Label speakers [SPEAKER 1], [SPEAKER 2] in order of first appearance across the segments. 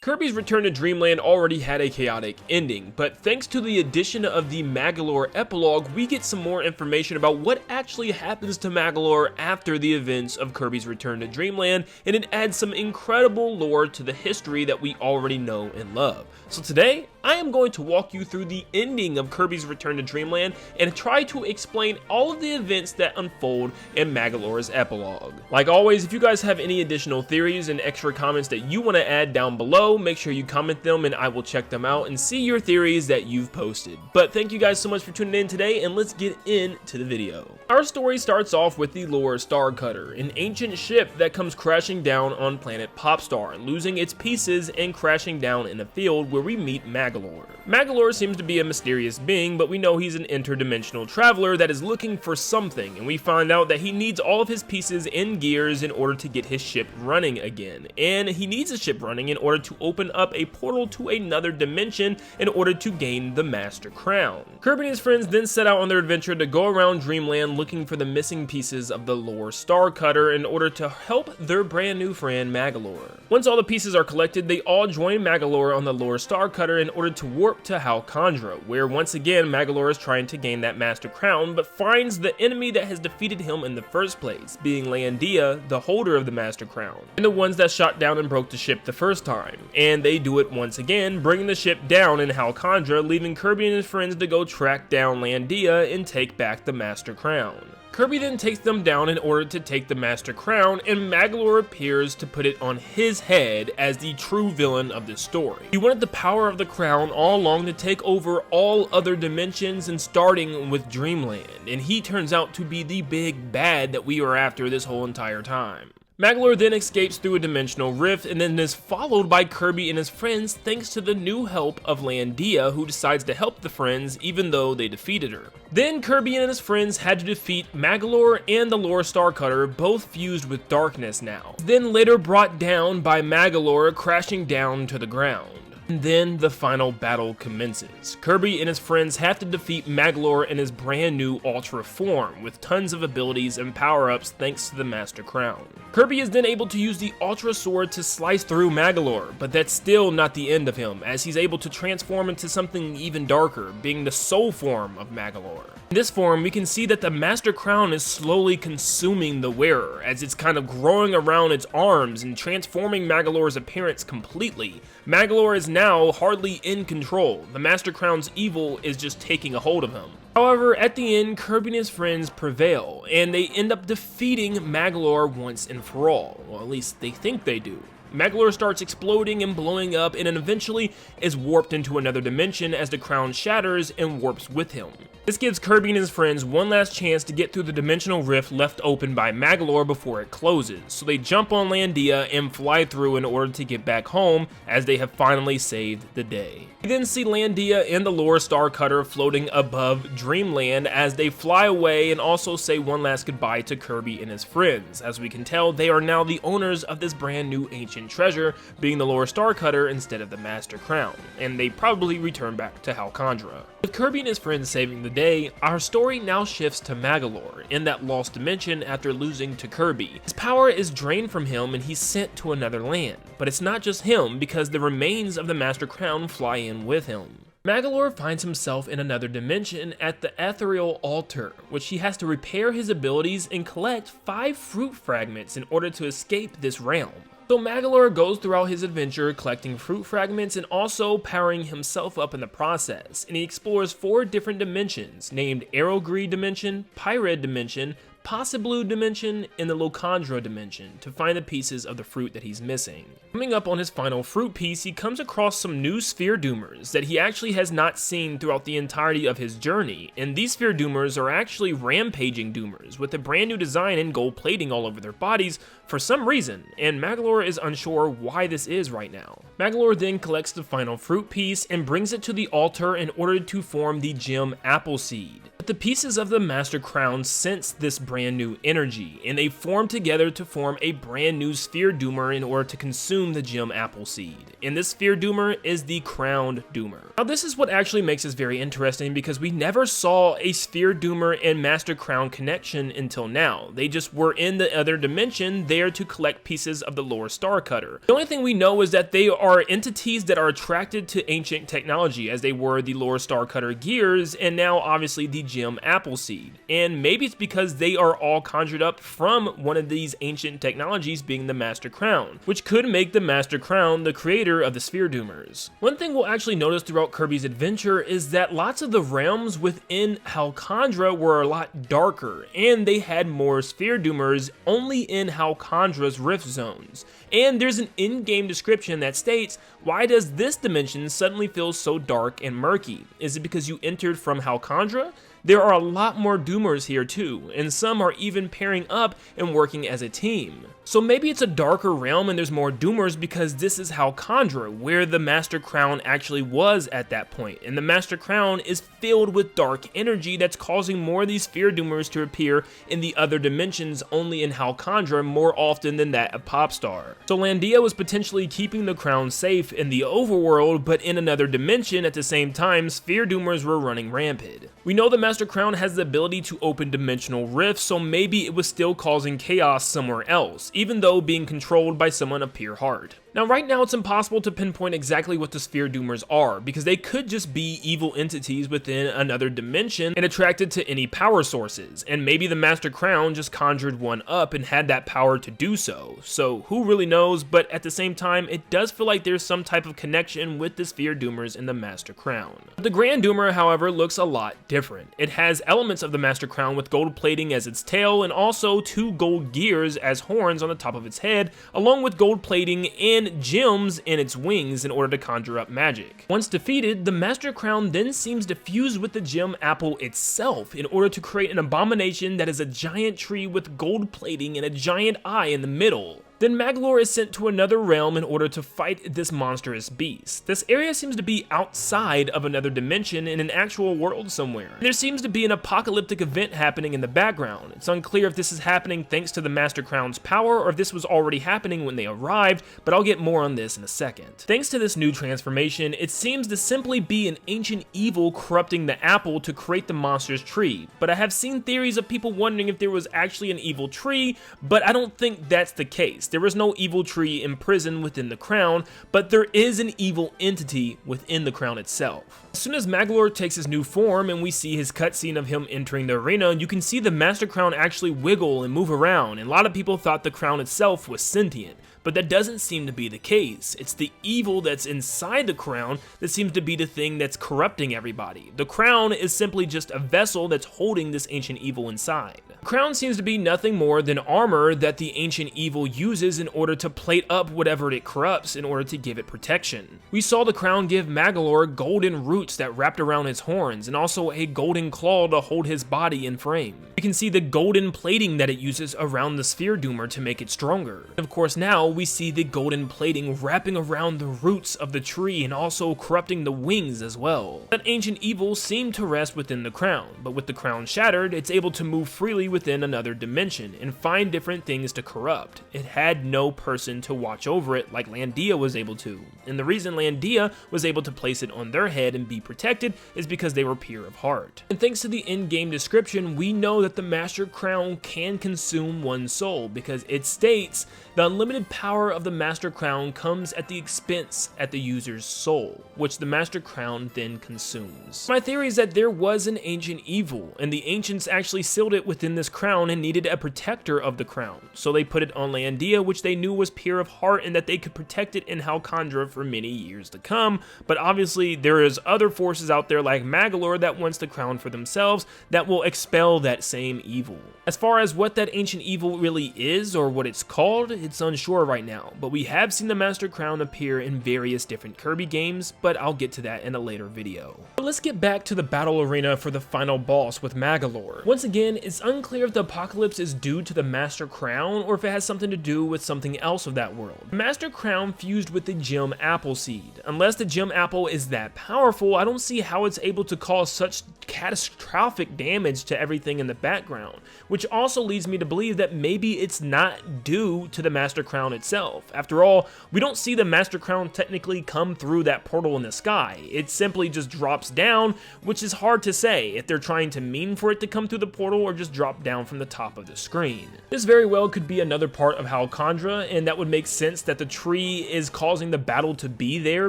[SPEAKER 1] Kirby's Return to Dreamland already had a chaotic ending, but thanks to the addition of the Magolor Epilogue, we get some more information about what actually happens to Magolor after the events of Kirby's Return to Dreamland, and it adds some incredible lore to the history that we already know and love. So today, I am going to walk you through the ending of Kirby's Return to Dreamland and try to explain all of the events that unfold in Magolor's Epilogue. Like always, if you guys have any additional theories and extra comments that you want to add down below, make sure you comment them and I will check them out and see your theories that you've posted. But thank you guys so much for tuning in today, and let's get into the video. Our story starts off with the Lore Starcutter, an ancient ship that comes crashing down on planet Popstar, losing its pieces and crashing down in a field where we meet Magolor. Magolor seems to be a mysterious being, but we know he's an interdimensional traveler that is looking for something, and we find out that he needs all of his pieces in gears in order to get his ship running again. And he needs a ship running in order to open up a portal to another dimension in order to gain the Master Crown. Kirby and his friends then set out on their adventure to go around Dreamland looking for the missing pieces of the Lore Starcutter in order to help their brand new friend Magolor. Once all the pieces are collected, they all join Magolor on the Lore Starcutter in order to warp to Halcondra, where once again Magolor is trying to gain that Master Crown, but finds the enemy that has defeated him in the first place, being Landia, the holder of the Master Crown, and the ones that shot down and broke the ship the first time. And they do it once again, bringing the ship down in Halcondra, leaving Kirby and his friends to go track down Landia and take back the Master Crown. Kirby then takes them down in order to take the Master Crown, and Magolor appears to put it on his head as the true villain of this story. He wanted the power of the crown all along to take over all other dimensions, and starting with Dreamland, and he turns out to be the big bad that we were after this whole entire time. Magolor then escapes through a dimensional rift and then is followed by Kirby and his friends thanks to the new help of Landia, who decides to help the friends even though they defeated her. Then Kirby and his friends had to defeat Magolor and the Lore Starcutter, both fused with darkness now. Then later brought down by Magolor, crashing down to the ground. And then the final battle commences. Kirby and his friends have to defeat Magolor in his brand new Ultra form, with tons of abilities and power-ups thanks to the Master Crown. Kirby is then able to use the Ultra Sword to slice through Magolor, but that's still not the end of him, as he's able to transform into something even darker, being the Soul form of Magolor. In this form, we can see that the Master Crown is slowly consuming the wearer, as it's kind of growing around its arms and transforming Magolor's appearance completely. Magolor is now hardly in control. The Master Crown's evil is just taking a hold of him. However, at the end, Kirby and his friends prevail, and they end up defeating Magolor once and for all. Well, at least they think they do. Magolor starts exploding and blowing up, and then eventually is warped into another dimension as the crown shatters and warps with him. This gives Kirby and his friends one last chance to get through the dimensional rift left open by Magolor before it closes, so they jump on Landia and fly through in order to get back home, as they have finally saved the day. We then see Landia and the Lore Starcutter floating above Dreamland as they fly away, and also say one last goodbye to Kirby and his friends. As we can tell, they are now the owners of this brand new ancient treasure, being the Lore Starcutter instead of the Master Crown, and they probably return back to Halcondra. With Kirby and his friends saving the day, our story now shifts to Magolor in that lost dimension after losing to Kirby. His power is drained from him and he's sent to another land, but it's not just him, because the remains of the Master Crown fly in with him. Magolor finds himself in another dimension at the Ethereal Altar, which he has to repair his abilities and collect 5 fruit fragments in order to escape this realm. So Magolor goes throughout his adventure collecting fruit fragments and also powering himself up in the process, and he explores 4 different dimensions named Arrowgree Dimension, Pyred Dimension, Possiblue Dimension, and the Locandra Dimension to find the pieces of the fruit that he's missing. Coming up on his final fruit piece, he comes across some new sphere doomers that he actually has not seen throughout the entirety of his journey, and these sphere doomers are actually rampaging doomers with a brand new design and gold plating all over their bodies for some reason, and Magolor is unsure why this is right now. Magolor then collects the final fruit piece and brings it to the altar in order to form the gem Appleseed. The pieces of the Master Crown sense this brand new energy, and they form together to form a brand new Sphere Doomer in order to consume the Gem Apple Seed. And this Sphere Doomer is the Crowned Doomer. Now this is what actually makes this very interesting, because we never saw a Sphere Doomer and Master Crown connection until now. They just were in the other dimension there to collect pieces of the Lore Star Cutter. The only thing we know is that they are entities that are attracted to ancient technology, as they were the Lore Star Cutter gears and now obviously the Gem Apple Seed. And maybe it's because they are all conjured up from one of these ancient technologies, being the Master Crown, which could make the Master Crown the creator of the Sphere Doomers. One thing we'll actually notice throughout Kirby's adventure is that lots of the realms within Halcondra were a lot darker, and they had more Sphere Doomers only in Halcondra's rift zones. And there's an in-game description that states, why does this dimension suddenly feel so dark and murky? Is it because you entered from Halcondra? There are a lot more Doomers here too, and some are even pairing up and working as a team. So maybe it's a darker realm and there's more Doomers because this is Halcondra, where the Master Crown actually was at that point, and the Master Crown is filled with dark energy that's causing more of these Sphere Doomers to appear in the other dimensions only in Halcondra more often than that of Popstar. So Landia was potentially keeping the crown safe in the overworld, but in another dimension at the same time, Sphere Doomers were running rampant. We know the Master Crown has the ability to open dimensional rifts, so maybe it was still causing chaos somewhere else, even though being controlled by someone of pure heart. Now right now it's impossible to pinpoint exactly what the Sphere Doomers are, because they could just be evil entities within another dimension and attracted to any power sources, and maybe the Master Crown just conjured one up and had that power to do so. So who really knows, but at the same time it does feel like there's some type of connection with the Sphere Doomers and the Master Crown. The Grand Doomer, however, looks a lot different. It has elements of the Master Crown with gold plating as its tail and also 2 gold gears as horns on the top of its head, along with gold plating and gems in its wings in order to conjure up magic. Once defeated, the Master Crown then seems to fuse with the Gem Apple itself in order to create an abomination that is a giant tree with gold plating and a giant eye in the middle. Then Magolor is sent to another realm in order to fight this monstrous beast. This area seems to be outside of another dimension in an actual world somewhere. There seems to be an apocalyptic event happening in the background. It's unclear if this is happening thanks to the Master Crown's power or if this was already happening when they arrived, but I'll get more on this in a second. Thanks to this new transformation, it seems to simply be an ancient evil corrupting the apple to create the monster's tree, but I have seen theories of people wondering if there was actually an evil tree, but I don't think that's the case. There is no evil tree imprisoned within the crown, but there is an evil entity within the crown itself. As soon as Magolor takes his new form and we see his cutscene of him entering the arena, you can see the Master Crown actually wiggle and move around, and a lot of people thought the crown itself was sentient. But that doesn't seem to be the case. It's the evil that's inside the crown that seems to be the thing that's corrupting everybody. The crown is simply just a vessel that's holding this ancient evil inside. The crown seems to be nothing more than armor that the ancient evil uses in order to plate up whatever it corrupts in order to give it protection. We saw the crown give Magolor golden roots that wrapped around his horns and also a golden claw to hold his body in frame. You can see the golden plating that it uses around the Sphere Doomer to make it stronger. Of course now we see the golden plating wrapping around the roots of the tree and also corrupting the wings as well. That ancient evil seemed to rest within the crown, but with the crown shattered, it's able to move freely within another dimension and find different things to corrupt. It had no person to watch over it like Landia was able to, and the reason Landia was able to place it on their head and be protected is because they were pure of heart. And thanks to the in-game description, we know that the Master Crown can consume one's soul, because it states the unlimited power of the Master Crown comes at the expense at the user's soul, which the Master Crown then consumes. My theory is that there was an ancient evil, and the ancients actually sealed it within this crown and needed a protector of the crown, so they put it on Landia, which they knew was pure of heart and that they could protect it in Halcondra for many years to come. But obviously there is other forces out there like Magolor that wants the crown for themselves that will expel that same evil. As far as what that ancient evil really is or what it's called, it's unsure right right now, but we have seen the Master Crown appear in various different Kirby games, but I'll get to that in a later video. But let's get back to the battle arena for the final boss with Magolor. Once again, it's unclear if the apocalypse is due to the Master Crown or if it has something to do with something else of that world. The Master Crown fused with the Gem Apple Seed. Unless the Gem Apple is that powerful, I don't see how it's able to cause such catastrophic damage to everything in the background, which also leads me to believe that maybe it's not due to the Master Crown itself. After all, we don't see the Master Crown technically come through that portal in the sky. It simply just drops down, which is hard to say if they're trying to mean for it to come through the portal or just drop down from the top of the screen. This very well could be another part of Halcondra, and that would make sense that the tree is causing the battle to be there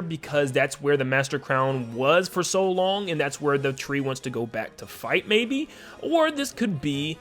[SPEAKER 1] because that's where the Master Crown was for so long, and that's where the tree wants to go back to fight maybe. Or this could be,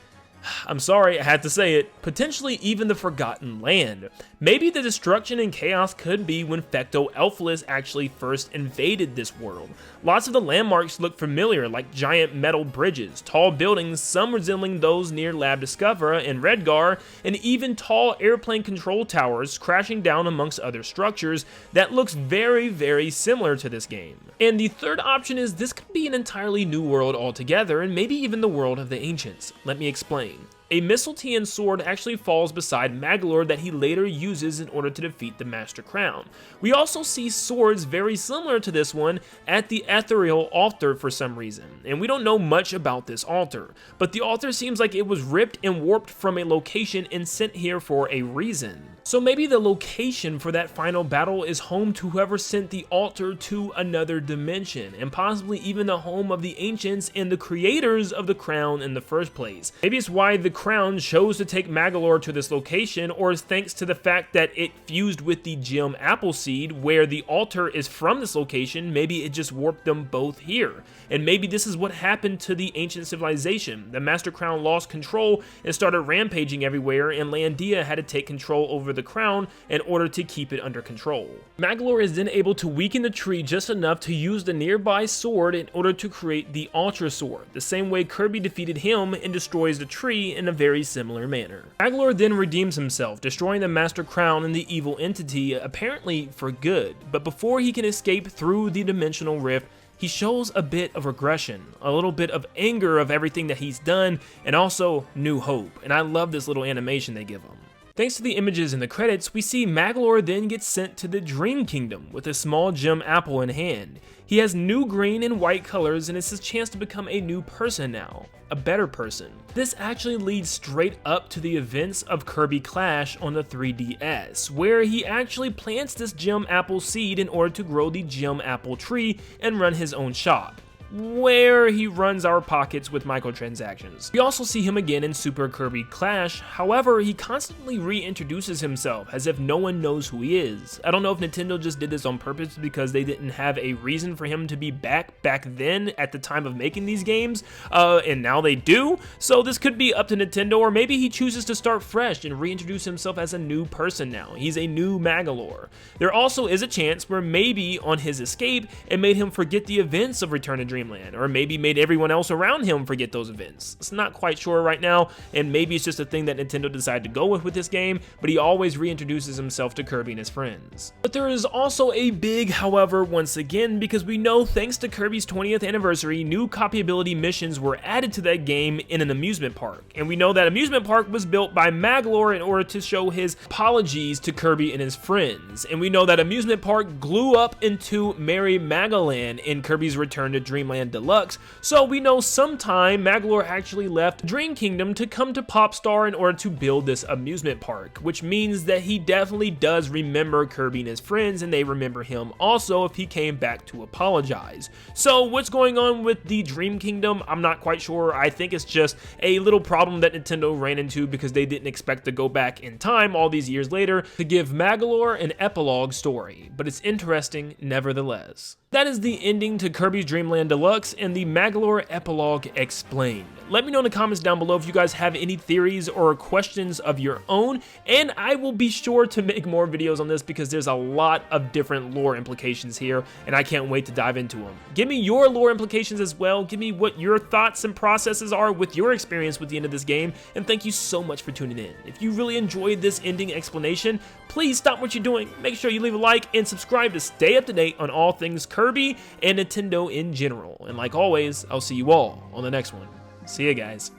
[SPEAKER 1] I'm sorry, I had to say it, potentially even the Forgotten Land. Maybe the destruction and chaos could be when Fecto Elfilis actually first invaded this world. Lots of the landmarks look familiar, like giant metal bridges, tall buildings, some resembling those near Lab Discovera in Redgar, and even tall airplane control towers crashing down amongst other structures that looks very, very similar to this game. And the third option is this could be an entirely new world altogether, and maybe even the world of the Ancients. Let me explain. A Mistletoe sword actually falls beside Magolor that he later uses in order to defeat the Master Crown. We also see swords very similar to this one at the Ethereal Altar for some reason, and we don't know much about this altar, but the altar seems like it was ripped and warped from a location and sent here for a reason. So maybe the location for that final battle is home to whoever sent the altar to another dimension, and possibly even the home of the Ancients and the creators of the crown in the first place. Maybe it's why the crown chose to take Magolor to this location, or is thanks to the fact that it fused with the Gem Apple Seed where the altar is from this location. Maybe it just warped them both here. And maybe this is what happened to the ancient civilization. The Master Crown lost control and started rampaging everywhere, and Landia had to take control over the crown in order to keep it under control. Magolor is then able to weaken the tree just enough to use the nearby sword in order to create the Ultra Sword, the same way Kirby defeated him and destroys the tree in a very similar manner. Magolor then redeems himself, destroying the Master Crown and the evil entity, apparently for good. But before he can escape through the dimensional rift, he shows a bit of regression, a little bit of anger of everything that he's done, and also new hope. And I love this little animation they give him. Thanks to the images in the credits, we see Magolor then gets sent to the Dream Kingdom with a small gem apple in hand. He has new green and white colors, and it's his chance to become a new person now, a better person. This actually leads straight up to the events of Kirby Clash on the 3DS, where he actually plants this gem apple seed in order to grow the gem apple tree and run his own shop, where he runs our pockets with microtransactions. We also see him again in Super Kirby Clash. However, he constantly reintroduces himself as if no one knows who he is. I don't know if Nintendo just did this on purpose because they didn't have a reason for him to be back then at the time of making these games, and now they do. So this could be up to Nintendo, or maybe he chooses to start fresh and reintroduce himself as a new person now. He's a new Magolor. There also is a chance where maybe on his escape, it made him forget the events of Return to Dreamland, or maybe made everyone else around him forget those events. It's not quite sure right now, and maybe it's just a thing that Nintendo decided to go with this game, but he always reintroduces himself to Kirby and his friends. But there is also a big however once again, because we know thanks to Kirby's 20th anniversary, new copyability missions were added to that game in an amusement park. And we know that amusement park was built by Magolor in order to show his apologies to Kirby and his friends. And we know that amusement park grew up into Merry Magoland in Kirby's Return to Dreamland Deluxe, so we know sometime Magolor actually left Dream Kingdom to come to Popstar in order to build this amusement park, which means that he definitely does remember Kirby and his friends, and they remember him also if he came back to apologize. So what's going on with the Dream Kingdom? I'm not quite sure. I think it's just a little problem that Nintendo ran into because they didn't expect to go back in time all these years later to give Magolor an epilogue story, but it's interesting nevertheless. That is the ending to Kirby's Dream Land Deluxe and the Magolor Epilogue Explained. Let me know in the comments down below if you guys have any theories or questions of your own, and I will be sure to make more videos on this because there's a lot of different lore implications here, and I can't wait to dive into them. Give me your lore implications as well. Give me what your thoughts and processes are with your experience with the end of this game, and thank you so much for tuning in. If you really enjoyed this ending explanation, please stop what you're doing, make sure you leave a like, and subscribe to stay up to date on all things Kirby and Nintendo in general. And like always, I'll see you all on the next one. See ya, guys.